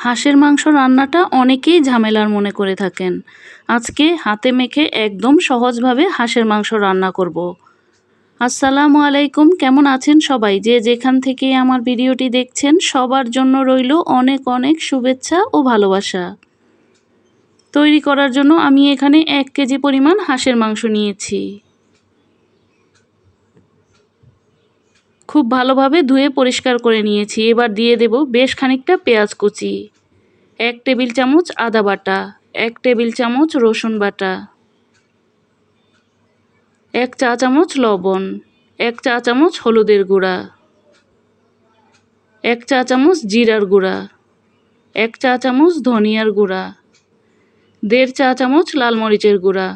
হাঁসের মাংস রান্নাটা অনেকেই ঝামেলার মনে করে থাকেন। আজকে হাতে মেখে একদম সহজভাবে হাঁসের মাংস রান্না করব। আসসালামু আলাইকুম, কেমন আছেন সবাই? যে যেখান থেকে আমার ভিডিওটি দেখছেন সবার জন্য রইল অনেক অনেক শুভেচ্ছা ও ভালোবাসা। তৈরি করার জন্য আমি এখানে 1 কেজি পরিমাণ হাঁসের মাংস নিয়েছি। খুব ভালোভাবে ধুয়ে পরিষ্কার করে নিয়েছি। এবার দিয়ে দেব বেশ খানিকটা পেঁয়াজ কুচি, 1 টেবিল চামচ আদা বাটা, 1 টেবিল চামচ রসুন বাটা, 1 চা চামচ লবণ, 1 চা চামচ হলুদের গুঁড়া, 1 চা চামচ জিরার গুঁড়া, 1 চা চামচ ধনিয়ার গুঁড়া, 1.5 চা চামচ লাল মরিচের গুঁড়া।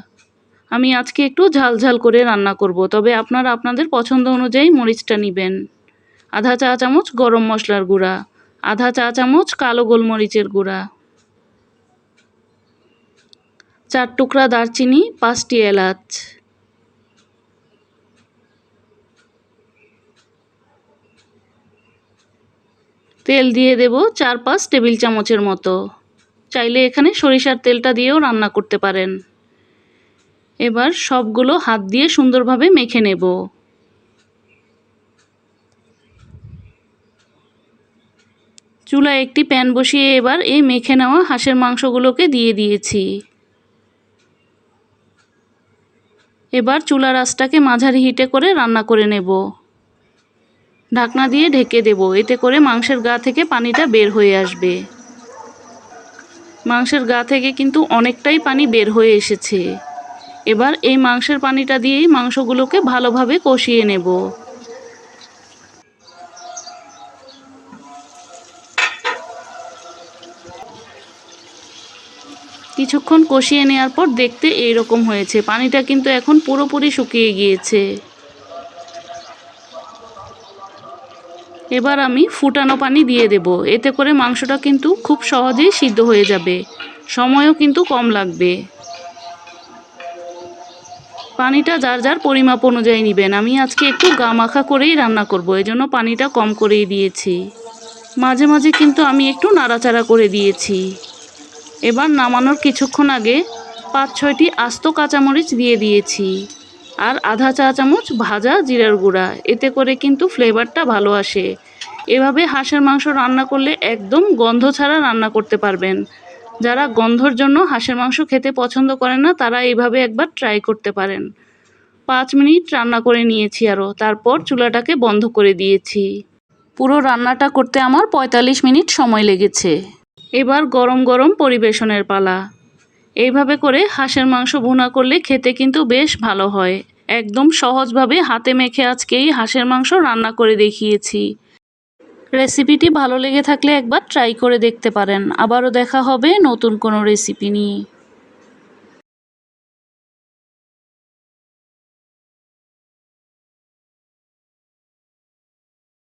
আমি আজকে একটু ঝাল ঝাল করে রান্না করব, তবে আপনারা আপনাদের পছন্দ অনুযায়ী মরিচটা নেবেন। আধা চা চামচ গরম মশলার গুঁড়া, আধা চা চামচ কালো গোলমরিচের গুঁড়া, 4 টুকরা দারচিনি, 5টি এলাচ, তেল দিয়ে দেব 4-5 টেবিল চামচের মতো। চাইলে এখানে সরিষার তেলটা দিয়েও রান্না করতে পারেন। এবার সবগুলো হাত দিয়ে সুন্দরভাবে মেখে নেব। চুলায় একটি প্যান বসিয়ে এবার এই মেখে নেওয়া হাঁসের মাংসগুলোকে দিয়ে দিয়েছি। এবার চুলার আঁচটাকে মাঝারি হিটে করে রান্না করে নেব। ঢাকনা দিয়ে ঢেকে দেব, এতে করে মাংসের গা থেকে পানিটা বের হয়ে আসবে। মাংসের গা থেকে কিন্তু অনেকটাই পানি বের হয়ে এসেছে। এবার এই মাংসের পানিটা দিয়েই মাংসগুলোকে ভালোভাবে কষিয়ে নেব। কিছুক্ষণ কষিয়ে নেওয়ার পর দেখতে এইরকম হয়েছে। পানিটা কিন্তু এখন পুরোপুরি শুকিয়ে গিয়েছে। এবার আমি ফুটানো পানি দিয়ে দেব, এতে করে মাংসটা কিন্তু খুব সহজেই সিদ্ধ হয়ে যাবে, সময়ও কিন্তু কম লাগবে। পানিটা যার যার পরিমাপ অনুযায়ী নেবেন। আমি আজকে একটু গা মাখা করেই রান্না করব, এজন্য পানিটা কম করেই দিয়েছি। মাঝে মাঝে কিন্তু আমি একটু নাড়াচাড়া করে দিয়েছি। এবার নামানোর কিছুক্ষণ আগে 5-6টি আস্ত কাঁচামরিচ দিয়ে দিয়েছি, আর আধা চা চামচ ভাজা জিরার গুঁড়া। এতে করে কিন্তু ফ্লেভারটা ভালো আসে। এভাবে হাঁসের মাংস রান্না করলে একদম গন্ধ ছাড়া রান্না করতে পারবেন। যারা গন্ধর জন্য হাঁসের মাংস খেতে পছন্দ করেন না, তারা এইভাবে একবার ট্রাই করতে পারেন। 5 মিনিট রান্না করে নিয়েছি আরও, তারপর চুলাটাকে বন্ধ করে দিয়েছি। পুরো রান্নাটা করতে আমার 45 মিনিট সময় লেগেছে। এবার গরম গরম পরিবেশনের পালা। এইভাবে করে হাঁসের মাংস ভুনা করলে খেতে কিন্তু বেশ ভালো হয়। একদম সহজভাবে হাতে মেখে আজকেই হাঁসের মাংস রান্না করে দেখিয়েছি। রেসিপিটি ভালো লেগে থাকলে একবার ট্রাই করে দেখতে পারেন। আবারও দেখা হবে নতুন কোনো রেসিপি নিয়ে।